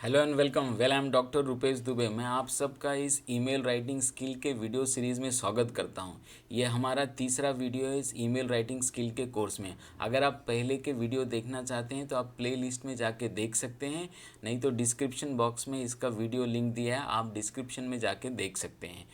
Hello and welcome. Well I am doctor Rupesh Dubey. मैं आप सबका इस ईमेल राइटिंग स्किल के वीडियो सीरीज़ में स्वागत करता हूं। ये हमारा तीसरा वीडियो है इस ईमेल राइटिंग स्किल के कोर्स में। अगर आप पहले के वीडियो देखना चाहते हैं तो आप प्ले लिस्ट में जाके देख सकते हैं, नहीं तो डिस्क्रिप्शन बॉक्स में इसका वीडियो लिंक दिया है, आप डिस्क्रिप्शन में जाके देख सकते हैं।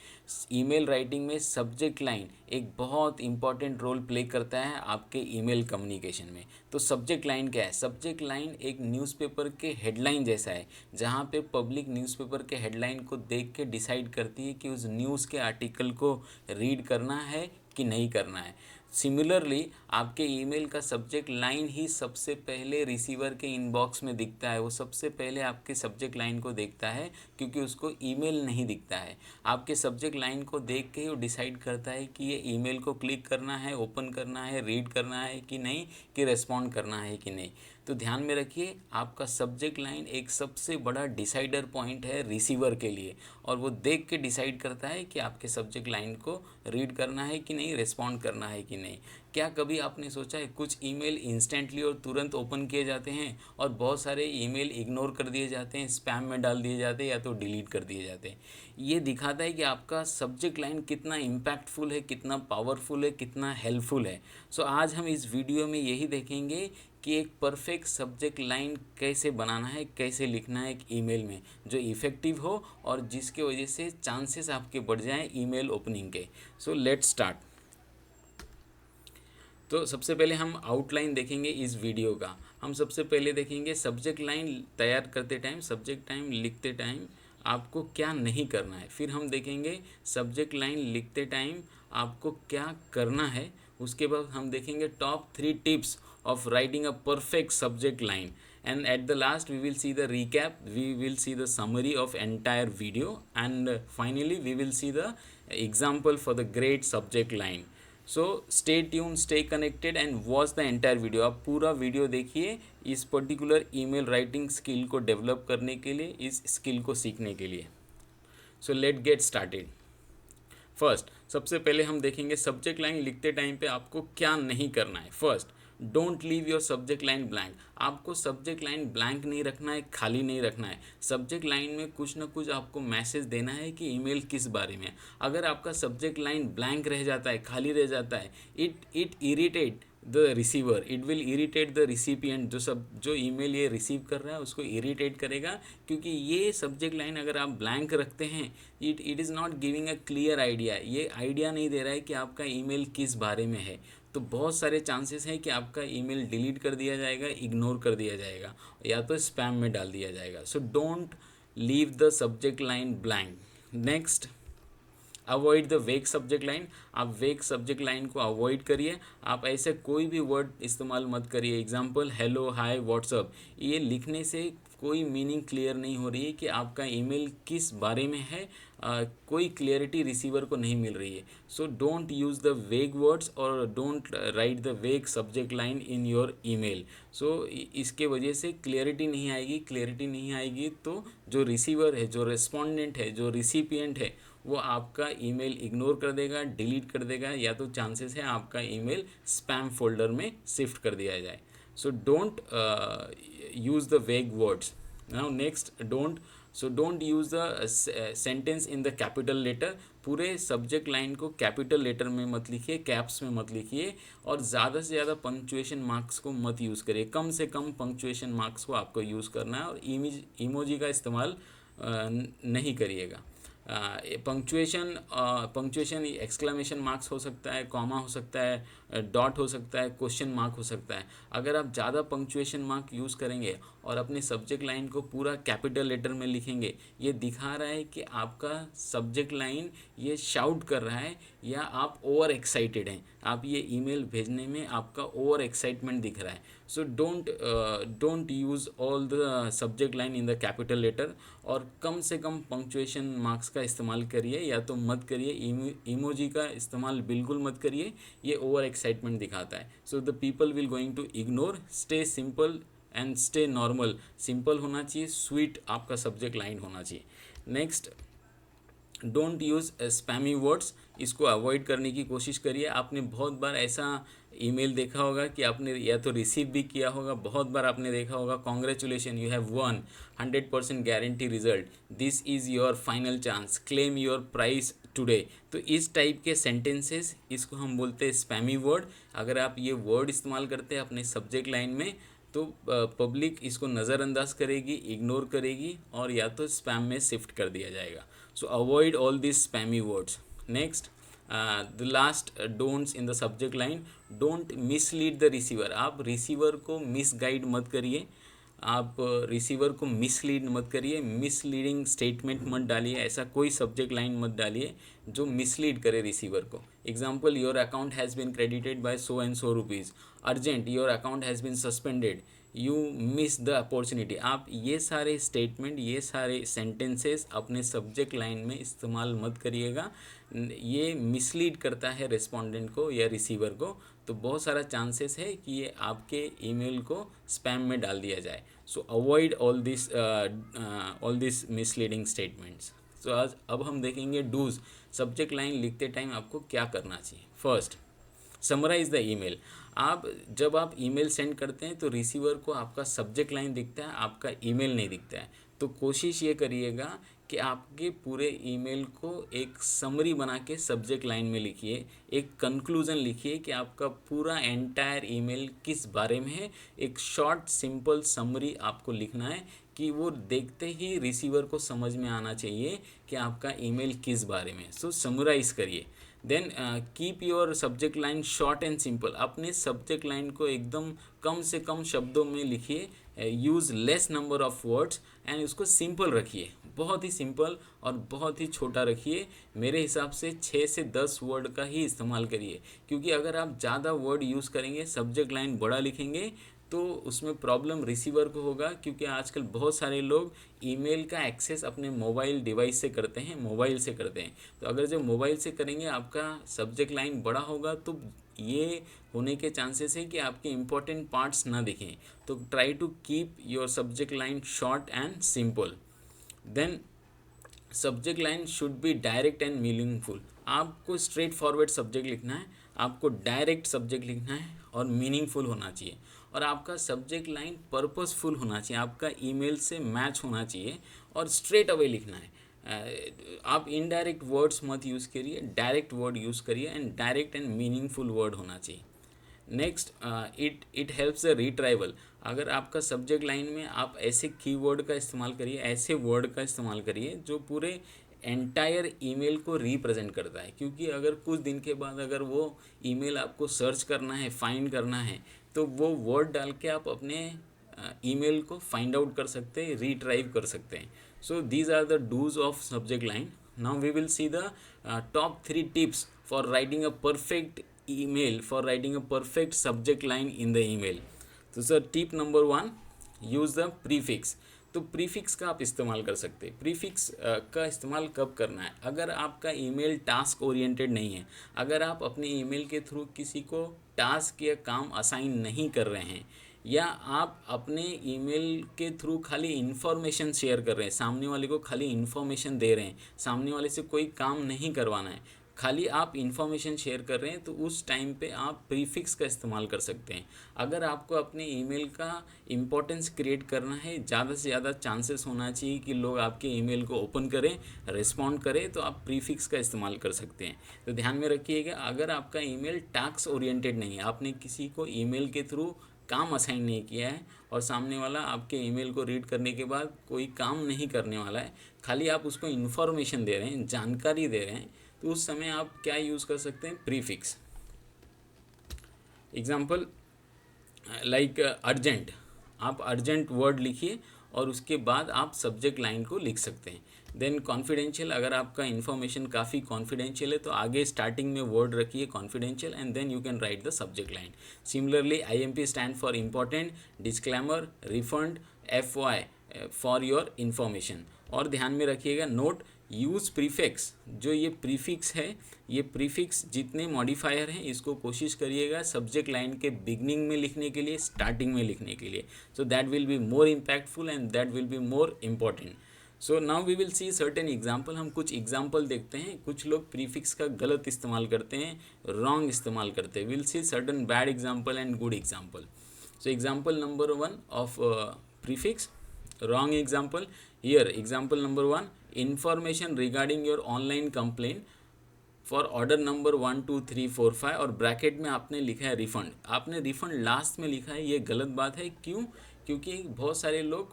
ईमेल राइटिंग में सब्जेक्ट लाइन एक बहुत इंपॉर्टेंट रोल प्ले करता है आपके ईमेल कम्युनिकेशन में। तो सब्जेक्ट लाइन क्या है? सब्जेक्ट लाइन एक न्यूज़पेपर के हेडलाइन जैसा है, जहाँ पे पब्लिक न्यूज़पेपर के हेडलाइन को देख के डिसाइड करती है कि उस न्यूज़ के आर्टिकल को रीड करना है कि नहीं करना है। सिमिलरली आपके ईमेल का सब्जेक्ट लाइन ही सबसे पहले रिसीवर के इनबॉक्स में दिखता है। वो सबसे पहले आपके सब्जेक्ट लाइन को देखता है, क्योंकि उसको ईमेल नहीं दिखता है। आपके सब्जेक्ट लाइन को देख के ही वो डिसाइड करता है कि ये ईमेल को क्लिक करना है, ओपन करना है, रीड करना है कि नहीं, कि रेस्पॉन्ड करना है कि नहीं। तो ध्यान में रखिए, आपका सब्जेक्ट लाइन एक सबसे बड़ा डिसाइडर पॉइंट है रिसीवर के लिए, और वो देख के डिसाइड करता है कि आपके सब्जेक्ट लाइन को रीड करना है कि नहीं, रेस्पॉन्ड करना है कि नहीं। क्या कभी आपने सोचा है कुछ ईमेल इंस्टेंटली और तुरंत ओपन किए जाते हैं और बहुत सारे ईमेल इग्नोर कर दिए जाते हैं, स्पैम में डाल दिए जाते हैं या तो डिलीट कर दिए जाते हैं। ये दिखाता है कि आपका सब्जेक्ट लाइन कितना इम्पैक्टफुल है, कितना पावरफुल है, कितना हेल्पफुल है। सो आज हम इस वीडियो में यही देखेंगे कि एक परफेक्ट सब्जेक्ट लाइन कैसे बनाना है, कैसे लिखना है एक ईमेल में, जो इफ़ेक्टिव हो और जिसके वजह से चांसेस आपके बढ़ जाएं ईमेल ओपनिंग के। So let's start. तो सबसे पहले हम आउटलाइन देखेंगे इस वीडियो का। हम सबसे पहले देखेंगे सब्जेक्ट लाइन तैयार करते टाइम, सब्जेक्ट टाइम लिखते टाइम आपको क्या नहीं करना है। फिर हम देखेंगे सब्जेक्ट लाइन लिखते टाइम आपको क्या करना है। उसके बाद हम देखेंगे top 3 tips of writing a perfect subject line, and at the last we will see the recap, we will see the summary of entire video, and finally we will see the example for the great subject line. So stay tune, stay connected and watch the entire video. आप पूरा video देखिए इस particular email writing skill को develop करने के लिए, इस skill को सीखने के लिए। So let get started. First, सबसे पहले हम देखेंगे सब्जेक्ट लाइन लिखते टाइम पे आपको क्या नहीं करना है। First, don't leave your subject line blank. आपको सब्जेक्ट लाइन ब्लैंक नहीं रखना है, खाली नहीं रखना है। सब्जेक्ट लाइन में कुछ ना कुछ आपको मैसेज देना है कि ईमेल किस बारे में है। अगर आपका सब्जेक्ट लाइन ब्लैंक रह जाता है, खाली रह जाता है, it irritate the receiver, it will irritate the recipient. जो ईमेल ये रिसीव कर रहा है उसको इरिटेट करेगा, क्योंकि ये सब्जेक्ट लाइन अगर आप ब्लैंक रखते हैं, it is not giving a clear idea. ये आइडिया नहीं दे रहा है कि आपका ईमेल किस बारे में है। तो बहुत सारे चांसेस हैं कि आपका ईमेल डिलीट कर दिया जाएगा, इग्नोर कर दिया जाएगा, या तो स्पैम में डाल दिया जाएगा। So don't leave the subject line blank. Next, avoid the wake subject line. आप वेक सब्जेक्ट लाइन को अवॉइड करिए। आप ऐसे कोई भी वर्ड इस्तेमाल मत करिए। एग्जांपल हेलो, हाय, व्हाट्सअप। ये लिखने से कोई मीनिंग क्लियर नहीं हो रही है कि आपका ईमेल किस बारे में है। कोई क्लियरिटी रिसीवर को नहीं मिल रही है। So don't use the vague words और don't write the vague subject line in your email. So इसके वजह से क्लियरिटी नहीं आएगी। क्लियरिटी नहीं आएगी तो जो रिसीवर है, जो रेस्पोंडेंट है, जो रिसिपिएंट है, वो आपका ईमेल इग्नोर कर देगा, डिलीट कर देगा, या तो चांसेस है आपका ईमेल स्पैम फोल्डर में शिफ्ट कर दिया जाए। So don't use the vague words. Now next, don't use the sentence in the capital letter. पूरे सब्जेक्ट लाइन को कैपिटल लेटर में मत लिखिए, कैप्स में मत लिखिए, और ज़्यादा से ज़्यादा पंक्चुएशन मार्क्स को मत यूज़ करिए। कम से कम पंक्चुएशन मार्क्स को आपको यूज़ करना है, और इमोजी का इस्तेमाल नहीं करिएगा। पंक्चुएशन एक्सक्लेमेशन मार्क्स हो सकता है, कॉमा हो सकता है, डॉट हो सकता है, क्वेश्चन मार्क हो सकता है। अगर आप ज़्यादा पंक्चुएशन मार्क यूज़ करेंगे और अपने सब्जेक्ट लाइन को पूरा कैपिटल लेटर में लिखेंगे, ये दिखा रहा है कि आपका सब्जेक्ट लाइन ये शाउट कर रहा है, या आप ओवर एक्साइटेड हैं। आप ये ईमेल भेजने में आपका ओवर एक्साइटमेंट दिख रहा है। So don't use all the subject line in the capital letter, और कम से कम पंक्चुएशन मार्क्स का इस्तेमाल करिए, या तो मत करिए। इमोजी का इस्तेमाल बिल्कुल मत करिए, ये ओवर एक्साइटमेंट दिखाता है। So the people will going to ignore. Stay simple and stay normal. Simple होना चाहिए, स्वीट आपका सब्जेक्ट लाइन होना चाहिए। Next, don't use spammy words, इसको अवॉइड करने की कोशिश करिए। आपने बहुत बार ऐसा ईमेल देखा होगा कि आपने या तो रिसीव भी किया होगा, बहुत बार आपने देखा होगा, congratulation you have one 100% guarantee result, this is your final chance, claim your price today. तो इस टाइप के सेंटेंसेस, इसको हम बोलते हैं स्पैमी वर्ड। अगर आप ये वर्ड इस्तेमाल करते हैं अपने सब्जेक्ट लाइन में तो पब्लिक इसको नज़रअंदाज करेगी, इग्नोर करेगी और या तो स्पैम में शिफ्ट कर दिया जाएगा। So avoid all these spammy words. Next, the last don'ts in the subject line, don't mislead the receiver. आप रिसीवर को मिसगाइड मत करिए, आप रिसीवर को मिसलीड मत करिए, मिसलीडिंग स्टेटमेंट मत डालिए, ऐसा कोई सब्जेक्ट लाइन मत डालिए जो मिसलीड करे रिसीवर को। Example, your account has been credited by so and so rupees, urgent, your account has been suspended, you miss the opportunity. आप ये सारे स्टेटमेंट, ये सारे सेंटेंसेस अपने सब्जेक्ट लाइन में इस्तेमाल मत करिएगा, ये मिसलीड करता है रिस्पोंडेंट को या रिसीवर को। तो बहुत सारा चांसेस है कि ये आपके ईमेल को स्पैम में डाल दिया जाए। So avoid all this misleading statements. So आज अब हम देखेंगे डूज। सब्जेक्ट लाइन लिखते टाइम आपको क्या करना चाहिए। First, summarise the email. जब आप ईमेल सेंड करते हैं तो रिसीवर को आपका सब्जेक्ट लाइन दिखता है, आपका ईमेल नहीं दिखता है। तो कोशिश ये करिएगा कि आपके पूरे ईमेल को एक समरी बना के सब्जेक्ट लाइन में लिखिए, एक कंक्लूज़न लिखिए कि आपका पूरा एंटायर ईमेल किस बारे में है। एक शॉर्ट सिंपल समरी आपको लिखना है कि वो देखते ही रिसीवर को समझ में आना चाहिए कि आपका ईमेल किस बारे में। सो समराइज़ करिए। Then keep your subject line short and simple. अपने सब्जेक्ट लाइन को एकदम कम से कम शब्दों में लिखिए, use less number of words and उसको सिंपल रखिए, बहुत ही सिंपल और बहुत ही छोटा रखिए। मेरे हिसाब से 6 से 10 वर्ड का ही इस्तेमाल करिए, क्योंकि अगर आप ज़्यादा वर्ड यूज़ करेंगे, सब्जेक्ट लाइन बड़ा लिखेंगे तो उसमें प्रॉब्लम रिसीवर को होगा, क्योंकि आजकल बहुत सारे लोग ईमेल का एक्सेस अपने मोबाइल डिवाइस से करते हैं, मोबाइल से करते हैं। तो अगर जब मोबाइल से करेंगे आपका सब्जेक्ट लाइन बड़ा होगा तो ये होने के चांसेस है कि आपके इंपॉर्टेंट पार्ट्स ना दिखें। तो try to keep your subject line short and simple. Then subject line should be direct and meaningful. आपको स्ट्रेट फॉरवर्ड सब्जेक्ट लिखना है, आपको डायरेक्ट सब्जेक्ट लिखना है और मीनिंगफुल होना चाहिए। और आपका सब्जेक्ट लाइन पर्पसफुल होना चाहिए, आपका ईमेल से मैच होना चाहिए और स्ट्रेट अवे लिखना है। आप इनडायरेक्ट वर्ड्स मत यूज़ करिए, डायरेक्ट वर्ड यूज़ करिए and direct and meaningful word होना चाहिए। Next, it helps the retrieval. अगर आपका सब्जेक्ट लाइन में आप ऐसे कीवर्ड का इस्तेमाल करिए, ऐसे वर्ड का इस्तेमाल करिए जो पूरे एंटायर ईमेल को रिप्रेजेंट करता है, क्योंकि अगर कुछ दिन के बाद अगर वो ईमेल आपको सर्च करना है, फाइंड करना है, तो वो वर्ड डाल के आप अपने ईमेल को फाइंड आउट कर सकते हैं, रिट्राइव कर सकते हैं। So these are the dos of subject line. Now we will see the top 3 tips for writing a perfect email, for writing a perfect subject line in the email. तो sir tip number 1, use the prefix. तो prefix का आप इस्तेमाल कर सकते हैं। Prefix का इस्तेमाल कब करना है? अगर आपका ईमेल टास्क ओरिएंटेड नहीं है, अगर आप अपने ईमेल के थ्रू किसी को टास्क या काम असाइन नहीं कर रहे हैं, या आप अपने ईमेल के थ्रू खाली इन्फॉर्मेशन शेयर कर रहे हैं, सामने वाले को खाली इन्फॉर्मेशन दे रहे हैं, सामने वाले से कोई काम नहीं करवाना है, खाली आप इन्फॉर्मेशन शेयर कर रहे हैं, तो उस टाइम पे आप प्रीफिक्स का इस्तेमाल कर सकते हैं। अगर आपको अपने ईमेल का इम्पोर्टेंस क्रिएट करना है, ज़्यादा से ज़्यादा चांसेस होना चाहिए कि लोग आपके ईमेल को ओपन करें, रिस्पॉन्ड करें, तो आप प्रीफिक्स का इस्तेमाल कर सकते हैं। तो ध्यान में रखिएगा, अगर आपका ईमेल टास्क ओरिएंटेड नहीं है, आपने किसी को ईमेल के थ्रू काम असाइन नहीं किया है और सामने वाला आपके ईमेल को रीड करने के बाद कोई काम नहीं करने वाला है, खाली आप उसको इन्फॉर्मेशन दे रहे हैं, जानकारी दे रहे हैं, तो उस समय आप क्या यूज़ कर सकते हैं? प्रीफिक्स। एग्जाम्पल लाइक अर्जेंट, आप अर्जेंट वर्ड लिखिए और उसके बाद आप सब्जेक्ट लाइन को लिख सकते हैं। देन कॉन्फिडेंशियल, अगर आपका इन्फॉर्मेशन काफ़ी कॉन्फिडेंशियल है तो आगे स्टार्टिंग में वर्ड रखिए confidential and then you can write the subject line. Similarly IMP stand for important, disclaimer, refund, FY for your information. और ध्यान में रखिएगा, नोट यूज़ प्रीफिक्स। जो ये प्रीफिक्स है, ये प्रीफिक्स जितने मॉडिफायर हैं इसको कोशिश करिएगा सब्जेक्ट लाइन के बिगनिंग में लिखने के लिए, स्टार्टिंग में लिखने के लिए, so that will be more impactful and that will be more important. So now we will see certain example. हम कुछ एग्जाम्पल देखते हैं। कुछ लोग प्रीफिक्स का गलत इस्तेमाल करते हैं, रॉन्ग इस्तेमाल करते हैं। Will see certain bad example and good example. So example number 1 of prefix, wrong example. Here example number 1, information regarding your online complaint for order number 1 2 3 4 5 और ब्रैकेट में आपने लिखा है रिफ़ंड। आपने रिफ़ंड लास्ट में लिखा है, ये गलत बात है। क्यों? क्योंकि बहुत सारे लोग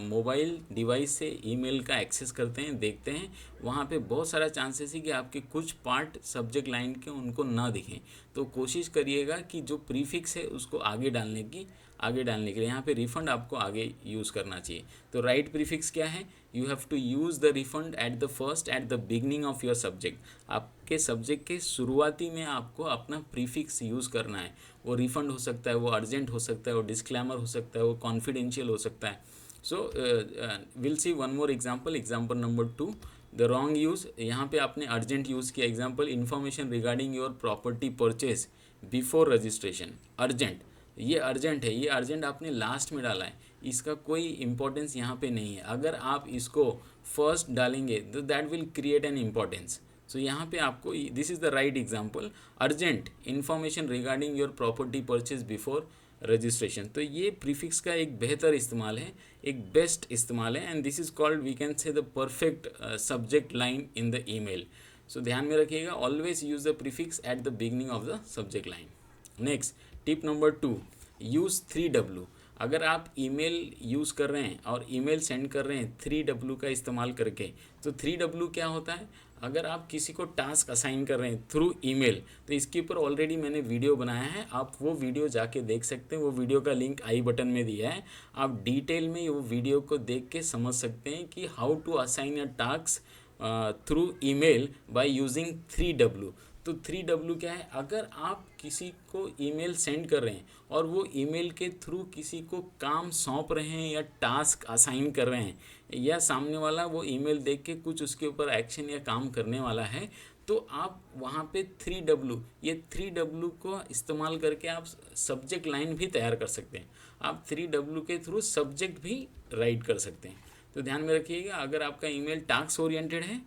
मोबाइल डिवाइस से ईमेल का एक्सेस करते हैं, देखते हैं, वहाँ पे बहुत सारा चांसेस है कि आपके कुछ पार्ट सब्जेक्ट लाइन के उनको ना दिखें। तो कोशिश करिएगा कि जो प्रीफिक्स है उसको आगे डालने के लिए यहाँ पे रिफ़ंड आपको आगे यूज़ करना चाहिए। तो राइट प्रीफिक्स क्या है? You have to use the refund at the beginning of your subject. आपके सब्जेक्ट के शुरुआती में आपको अपना प्रीफिक्स यूज़ करना है। वो रिफ़ंड हो सकता है, वो अर्जेंट हो सकता है, वो डिस्क्लेमर हो सकता है, वो कॉन्फिडेंशियल हो सकता है। So will see one more example. Example number 2, the wrong use. यहाँ पे आपने अर्जेंट यूज़ किया। Example, information regarding your property purchase before registration. Urgent, ये अर्जेंट है, ये अर्जेंट आपने लास्ट में डाला है, इसका कोई इंपॉर्टेंस यहाँ पे नहीं है। अगर आप इसको फर्स्ट डालेंगे तो that will create an importance. So यहाँ पे आपको, this is the right example, urgent information regarding your property purchase before registration. तो ये प्रीफिक्स का एक बेहतर इस्तेमाल है, एक बेस्ट इस्तेमाल है, and this is called, we can say, the perfect subject line in the email. So ध्यान में रखिएगा, always use the prefix at the beginning of the subject line. Next tip number 2, use 3W। अगर आप email use कर रहे हैं और email send कर रहे हैं 3W का इस्तेमाल करके, तो 3W क्या होता है? अगर आप किसी को टास्क असाइन कर रहे हैं थ्रू ईमेल, तो इसके ऊपर ऑलरेडी मैंने वीडियो बनाया है, आप वो वीडियो जाके देख सकते हैं। वो वीडियो का लिंक आई बटन में दिया है, आप डिटेल में वो वीडियो को देख के समझ सकते हैं कि how to assign a task through email by using 3W। तो 3W क्या है? अगर आप किसी को ईमेल सेंड कर रहे हैं और वो ईमेल के थ्रू किसी को काम सौंप रहे हैं या टास्क असाइन कर रहे हैं, या सामने वाला वो ईमेल देख के कुछ उसके ऊपर एक्शन या काम करने वाला है, तो आप वहाँ पे 3W, ये 3W को इस्तेमाल करके आप सब्जेक्ट लाइन भी तैयार कर सकते हैं। आप 3W के थ्रू सब्जेक्ट भी राइट कर सकते हैं। तो ध्यान में रखिएगा, अगर आपका ईमेल टास्क ओरिएंटेड है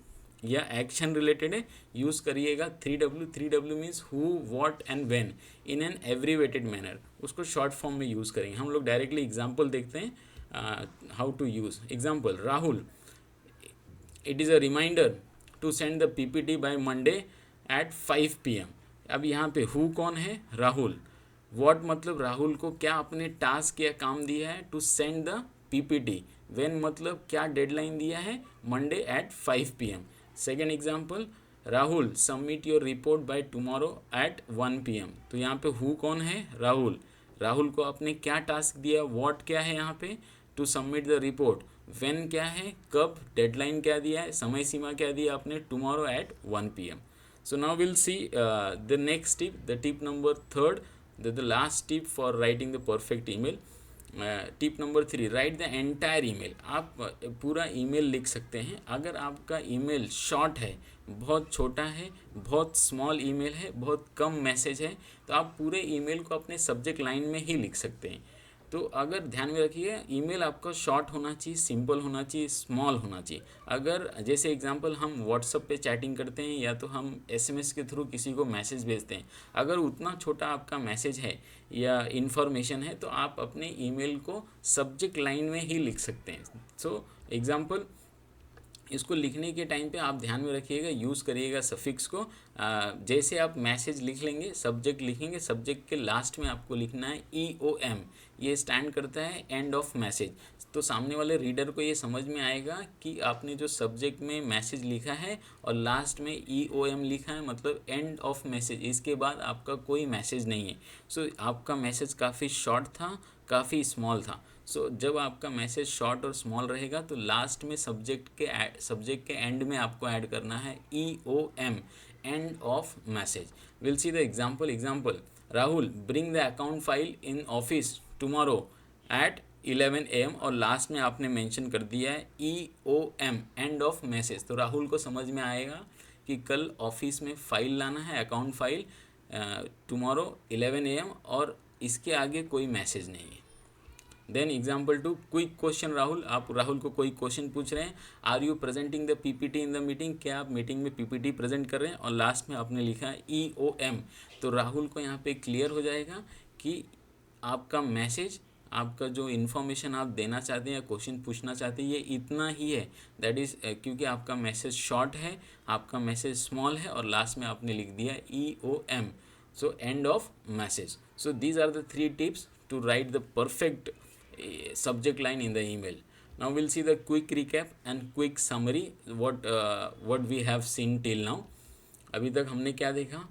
या एक्शन रिलेटेड है, यूज़ करिएगा 3W। 3W means who, what and when in an abbreviated manner. उसको शॉर्ट फॉर्म में यूज़ करेंगे। हम लोग डायरेक्टली एग्जांपल देखते हैं how to use. Example, Rahul, it is a reminder to send the PPT by Monday at 5 PM। अब यहाँ पे हु कौन है? राहुल। व्हाट मतलब राहुल को क्या अपने टास्क या काम दिया है? To send the PPT। When मतलब क्या डेडलाइन दिया है? Monday at 5 PM। Second example, Rahul submit your report by tomorrow at 1 PM। तो यहाँ पे हु कौन है? राहुल। राहुल को आपने क्या टास्क दिया? व्हाट क्या है यहाँ पे? To submit the report. When क्या है? कब? डेडलाइन क्या दिया है? समय सीमा क्या दिया आपने? Tomorrow at 1 PM। So now we'll see the next tip, the tip number 3rd, the last tip for writing the perfect email. Tip number 3, right the entire email. आप पूरा ईमेल लिख सकते हैं। अगर आपका ईमेल शॉर्ट है, बहुत छोटा है, बहुत स्मॉल ईमेल है, बहुत कम मैसेज है, तो आप पूरे ईमेल को अपने सब्जेक्ट लाइन में ही लिख सकते हैं। तो अगर ध्यान में रखिए, ईमेल आपका शॉर्ट होना चाहिए, सिंपल होना चाहिए, स्मॉल होना चाहिए। अगर जैसे एग्जांपल हम व्हाट्सएप पे चैटिंग करते हैं या तो हम SMS के थ्रू किसी को मैसेज भेजते हैं, अगर उतना छोटा आपका मैसेज है या इन्फॉर्मेशन है, तो आप अपने ईमेल को सब्जेक्ट लाइन में ही लिख सकते हैं। सो एग्जांपल, इसको लिखने के टाइम पे आप ध्यान में रखिएगा, यूज़ करिएगा सफिक्स को। जैसे आप मैसेज लिख लेंगे, सब्जेक्ट लिखेंगे, सब्जेक्ट के लास्ट में आपको लिखना है EOM। ये स्टैंड करता है एंड ऑफ मैसेज। तो सामने वाले रीडर को ये समझ में आएगा कि आपने जो सब्जेक्ट में मैसेज लिखा है और लास्ट में EOM लिखा है, मतलब एंड ऑफ मैसेज। इसके बाद आपका कोई मैसेज नहीं है। सो आपका मैसेज काफ़ी शॉर्ट था, काफ़ी स्मॉल था। सो जब आपका मैसेज शॉर्ट और स्मॉल रहेगा तो लास्ट में सब्जेक्ट के एंड में आपको ऐड करना है EOM, and of message. Will see the example, Rahul bring the account file in office tomorrow at 11 AM, और लास्ट में आपने मेंशन कर दिया है EOM, एंड ऑफ मैसेज। तो राहुल को समझ में आएगा कि कल ऑफिस में फ़ाइल लाना है, अकाउंट फाइल, टुमारो 11 AM, और इसके आगे कोई मैसेज नहीं है। Then example 2, quick question Rahul, आप राहुल को कोई क्वेश्चन पूछ रहे हैं, are you presenting the PPT in the meeting, क्या आप मीटिंग में पीपीटी प्रेजेंट कर रहे हैं, और लास्ट में आपने लिखा है EOM। तो राहुल को यहाँ पे क्लियर हो जाएगा कि आपका मैसेज, आपका जो इन्फॉर्मेशन आप देना चाहते हैं या क्वेश्चन पूछना चाहते हैं ये इतना ही है, दैट इज़ क्योंकि आपका मैसेज शॉर्ट है, आपका मैसेज स्मॉल है, और लास्ट में आपने लिख दिया EOM, so end of message. So these are the 3 tips to write the perfect subject line in the email. Now we'll see the quick recap and quick summary what we have seen till now. अभी तक हमने क्या देखा,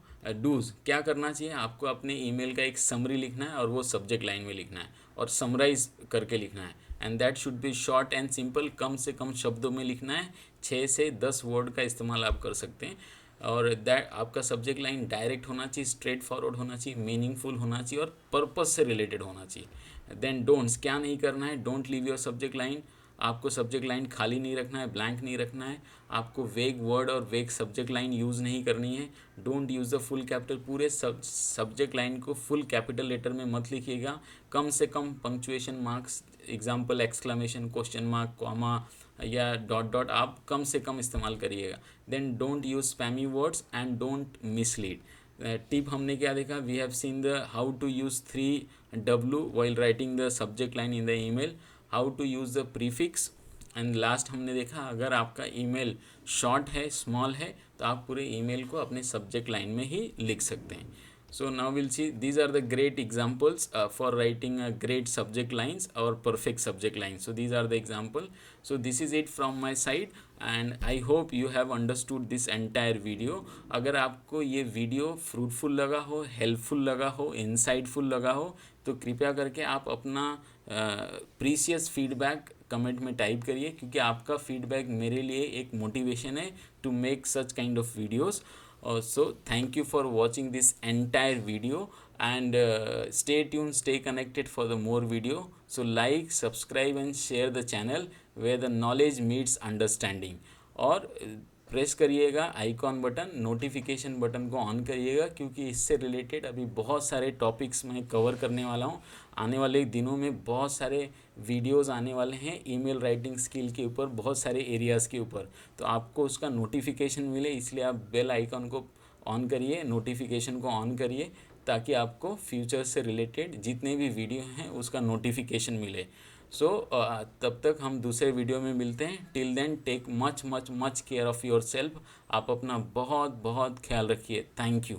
dos क्या करना चाहिए, आपको अपने ईमेल का एक समरी लिखना है और वो सब्जेक्ट लाइन में लिखना है और समराइज करके लिखना है, and that should be short and simple, कम से कम शब्दों में लिखना है, 6 से 10 वर्ड का इस्तेमाल आप कर सकते हैं, और दैट आपका सब्जेक्ट लाइन डायरेक्ट होना चाहिए, स्ट्रेट फॉरवर्ड होना चाहिए, मीनिंगफुल होना चाहिए और पर्पस से रिलेटेड होना चाहिए। देन डोंट्स, क्या नहीं करना है, don't leave your subject line, आपको सब्जेक्ट लाइन खाली नहीं रखना है, ब्लैंक नहीं रखना है, आपको वेग वर्ड और वेग सब्जेक्ट लाइन यूज़ नहीं करनी है। Don't use the full capital, पूरे सब्जेक्ट लाइन को फुल कैपिटल लेटर में मत लिखिएगा, कम से कम punctuation marks, example exclamation, question mark, comma या डॉट डॉट आप कम से कम इस्तेमाल करिएगा। Then don't use spammy words and don't mislead. Tip हमने क्या देखा, we have seen the how to use 3W while writing the subject line in the email, how to use the prefix, and last हमने देखा अगर आपका email short है, small है, तो आप पूरे ईमेल को अपने सब्जेक्ट लाइन में ही लिख सकते हैं। So now we'll see these are the great examples for writing a great subject lines or perfect subject lines. So these are the example. So this is it from my side and I hope you have understood this entire video. अगर आपको ये video fruitful लगा हो, helpful लगा हो, insightful लगा हो, तो कृपया करके आप अपना प्रीशियस फीडबैक कमेंट में टाइप करिए, क्योंकि आपका फीडबैक मेरे लिए एक मोटिवेशन है to make such kind of videos. So thank you for watching this entire video and stay tuned, stay connected for the more video. So like, subscribe and share the channel where the knowledge meets understanding. और press करिएगा icon button, notification button को on करिएगा, क्योंकि इससे related अभी बहुत सारे topics मैं कवर करने वाला हूँ. आने वाले दिनों में बहुत सारे वीडियोस आने वाले हैं ईमेल राइटिंग स्किल के ऊपर, बहुत सारे एरियाज़ के ऊपर, तो आपको उसका नोटिफिकेशन मिले, इसलिए आप बेल आइकॉन को ऑन करिए, नोटिफिकेशन को ऑन करिए, ताकि आपको फ्यूचर से रिलेटेड जितने भी वीडियो हैं उसका नोटिफिकेशन मिले. सो तब तक हम दूसरे वीडियो में मिलते हैं. Till then take much much much care of yourself. आप अपना बहुत बहुत ख्याल रखिए. Thank you.